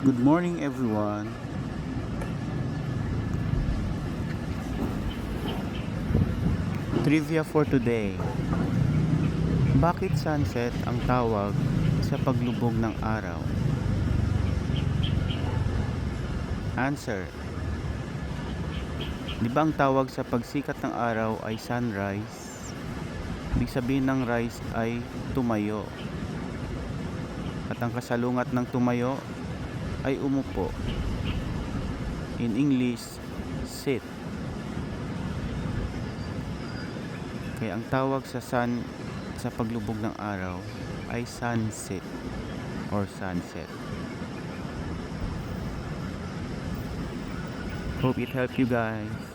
Good morning, everyone. Trivia for today. Bakit sunset ang tawag sa paglubog ng araw? Answer. Di ba ang tawag sa pagsikat ng araw ay sunrise? Ibig sabihin ng rise ay tumayo. At ang kasalungat ng tumayo ay umupo. In English, sit. Kaya ang tawag sa sun sa paglubog ng araw ay sunset or sunset. Hope it helped you guys.